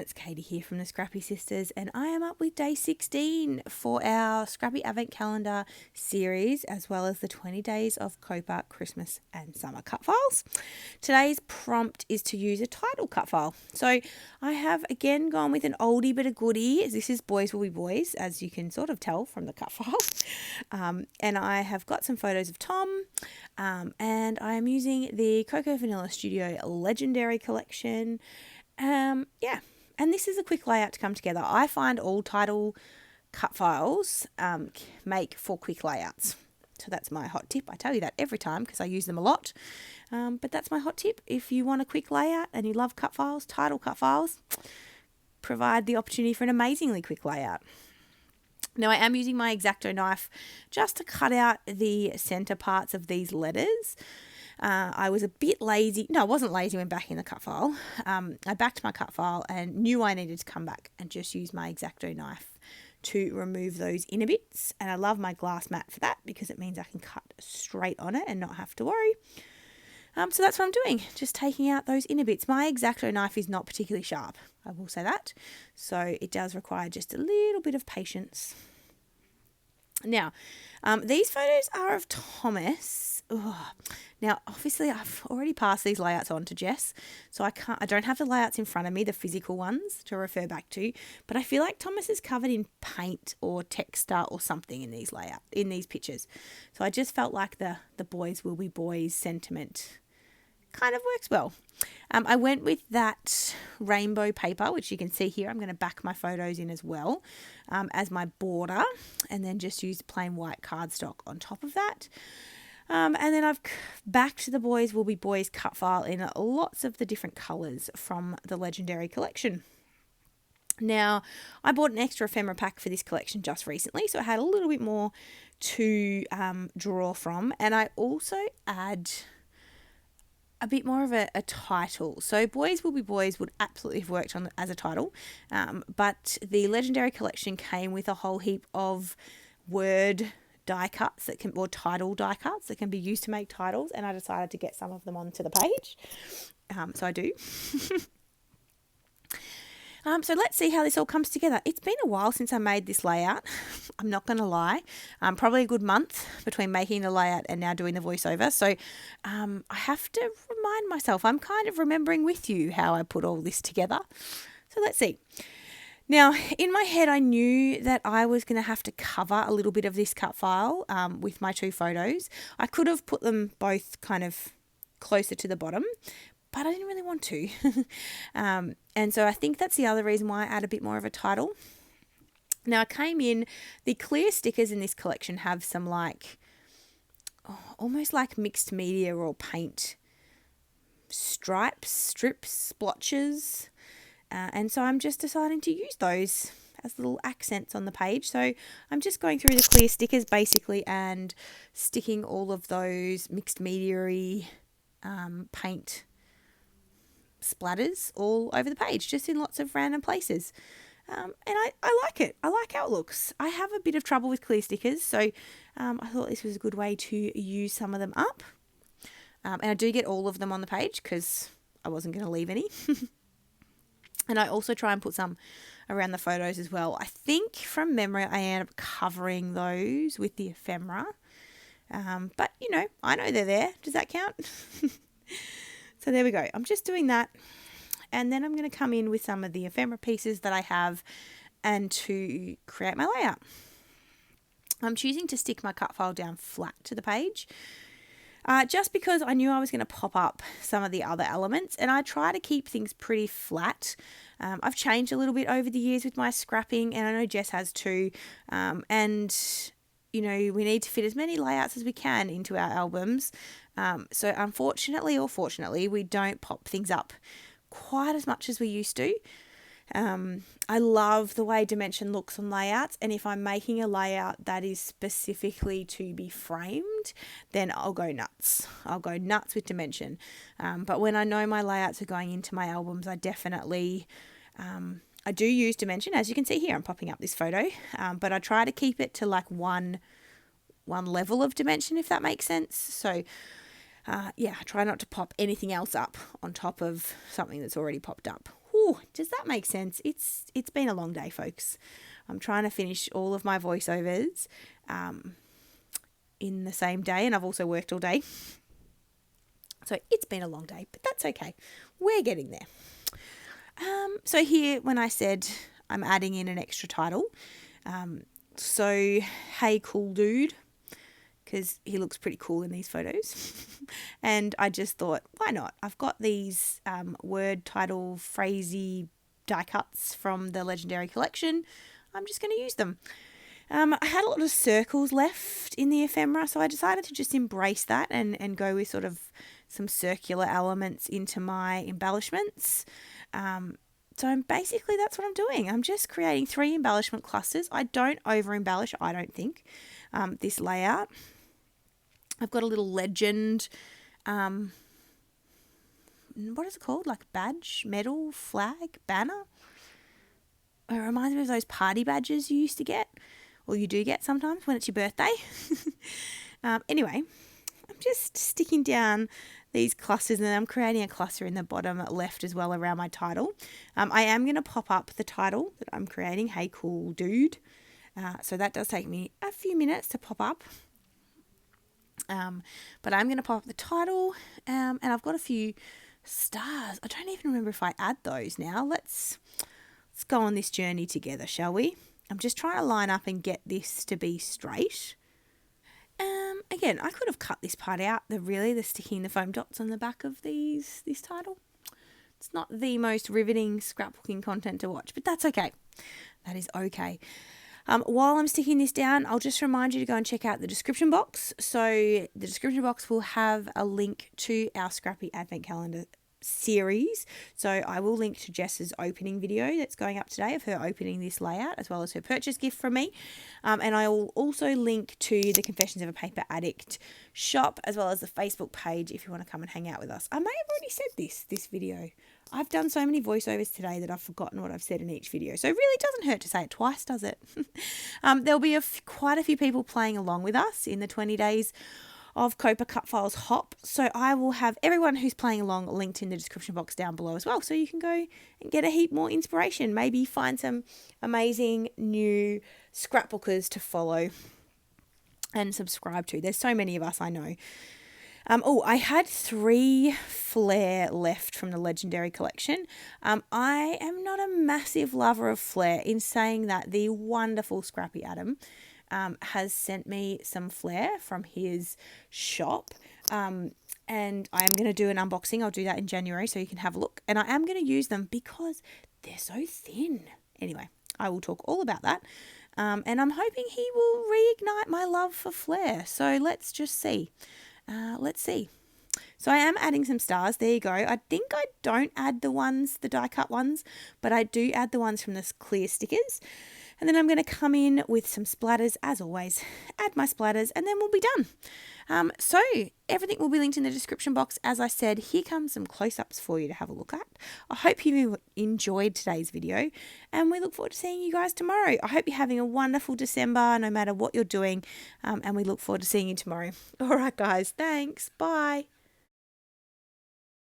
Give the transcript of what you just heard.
it's Katy here from the Scrappy Sisters, and I am up with day 16 for our Scrappy Advent Calendar series, as well as the 20 Days of COAPA Christmas and Summer cut files. Today's prompt is to use a title cut file. So I have again gone with an oldie but a goodie. This is Boys Will Be Boys, as you can sort of tell from the cut file. And I have got some photos of Tom, and I am using the Cocoa Vanilla Studio Legendary Collection. And this is a quick layout to come together. I find all title cut files make for quick layouts. So that's my hot tip. I tell you that every time because I use them a lot. But that's my hot tip. If you want a quick layout and you love cut files, title cut files provide the opportunity for an amazingly quick layout. Now I am using my X-Acto knife just to cut out the center parts of these letters. I was a bit lazy. No, I wasn't lazy when backing the cut file. I backed my cut file and knew I needed to come back and just use my X-Acto knife to remove those inner bits. And I love my glass mat for that because it means I can cut straight on it and not have to worry. So that's what I'm doing, just taking out those inner bits. My X-Acto knife is not particularly sharp, I will say that. So it does require just a little bit of patience. Now, these photos are of Thomas. Ugh. Now, obviously, I've already passed these layouts on to Jess, so I don't have the layouts in front of me, the physical ones to refer back to. But I feel like Thomas is covered in paint or texture or something in these pictures. So I just felt like the Boys Will Be Boys sentiment kind of works well. I went with that rainbow paper, which you can see here. I'm going to back my photos in as well as my border, and then just use plain white cardstock on top of that. And then I've backed the Boys Will Be Boys cut file in lots of the different colours from the Legendary collection. Now, I bought an extra ephemera pack for this collection just recently, so I had a little bit more to draw from. And I also add a bit more of a title. So Boys Will Be Boys would absolutely have worked on as a title, but the Legendary collection came with a whole heap of word die cuts or title die cuts that can be used to make titles, and I decided to get some of them onto the page. So I do. So let's see how this all comes together. It's been a while since I made this layout. I'm not going to lie. Probably a good month between making the layout and now doing the voiceover. So I have to remind myself. I'm kind of remembering with you how I put all this together. So let's see. Now, in my head, I knew that I was going to have to cover a little bit of this cut file with my two photos. I could have put them both kind of closer to the bottom, but I didn't really want to. And so I think that's the other reason why I add a bit more of a title. Now, I came in, the clear stickers in this collection have some almost like mixed media or paint stripes, strips, splotches. And so I'm just deciding to use those as little accents on the page. So I'm just going through the clear stickers basically and sticking all of those mixed media-y paint splatters all over the page, just in lots of random places. And I like it. I like how it looks. I have a bit of trouble with clear stickers, so I thought this was a good way to use some of them up. And I do get all of them on the page because I wasn't going to leave any. And I also try and put some around the photos as well. I think from memory I end up covering those with the ephemera. But, I know they're there. Does that count? So there we go. I'm just doing that. And then I'm going to come in with some of the ephemera pieces that I have and to create my layout. I'm choosing to stick my cut file down flat to the page. Just because I knew I was going to pop up some of the other elements, and I try to keep things pretty flat. I've changed a little bit over the years with my scrapping, and I know Jess has too. And, we need to fit as many layouts as we can into our albums. So unfortunately or fortunately, we don't pop things up quite as much as we used to. I love the way dimension looks on layouts, and if I'm making a layout that is specifically to be framed, then I'll go nuts. I'll go nuts with dimension. But when I know my layouts are going into my albums, I definitely I do use dimension. As you can see here, I'm popping up this photo, but I try to keep it to like one level of dimension, if that makes sense. So I try not to pop anything else up on top of something that's already popped up. Whew, does that make sense? It's been a long day, folks. I'm trying to finish all of my voiceovers in the same day, and I've also worked all day. So it's been a long day, but that's okay. We're getting there. So here, when I said I'm adding in an extra title, so hey cool dude, because he looks pretty cool in these photos. And I just thought, why not? I've got these word title phrasey die cuts from the Legendary Collection. I'm just going to use them. I had a lot of circles left in the ephemera, so I decided to just embrace that and go with sort of some circular elements into my embellishments. So basically that's what I'm doing. I'm just creating 3 embellishment clusters. I don't over embellish, I don't think, this layout. I've got a little legend, what is it called? Like badge, medal, flag, banner? It reminds me of those party badges you used to get, or you do get sometimes when it's your birthday. Anyway, I'm just sticking down these clusters, and then I'm creating a cluster in the bottom left as well around my title. I am going to pop up the title that I'm creating, Hey Cool Dude. So that does take me a few minutes to pop up. But I'm going to pop up the title, and I've got a few stars. I don't even remember if I add those now. Let's go on this journey together, shall we? I'm just trying to line up and get this to be straight. Again, I could have cut this part out, the sticking the foam dots on the back of this title. It's not the most riveting scrapbooking content to watch, but that's okay. That is okay. While I'm sticking this down, I'll just remind you to go and check out the description box. So the description box will have a link to our Scrappy Advent Calendar series. So I will link to Jess's opening video that's going up today of her opening this layout, as well as her purchase gift from me. And I will also link to the Confessions of a Paper Addict shop, as well as the Facebook page if you want to come and hang out with us. I may have already said this video. I've done so many voiceovers today that I've forgotten what I've said in each video. So it really doesn't hurt to say it twice, does it? There'll be quite a few people playing along with us in the 20 days of COAPA Cutfiles Hop. So I will have everyone who's playing along linked in the description box down below as well. So you can go and get a heap more inspiration. Maybe find some amazing new scrapbookers to follow and subscribe to. There's so many of us, I know. I had 3 flair left from the Legendary Collection. I am not a massive lover of flair, in saying that the wonderful Scrappy Adam has sent me some flair from his shop. And I am going to do an unboxing. I'll do that in January so you can have a look. And I am going to use them because they're so thin. Anyway, I will talk all about that. And I'm hoping he will reignite my love for flair. So let's just see. Let's see. So I am adding some stars. There you go. I think I don't add the die cut ones, but I do add the ones from the clear stickers. And then I'm going to come in with some splatters, as always. Add my splatters, and then we'll be done. So everything will be linked in the description box. As I said, here comes some close-ups for you to have a look at. I hope you enjoyed today's video, and we look forward to seeing you guys tomorrow. I hope you're having a wonderful December, no matter what you're doing, and we look forward to seeing you tomorrow. All right, guys. Thanks. Bye.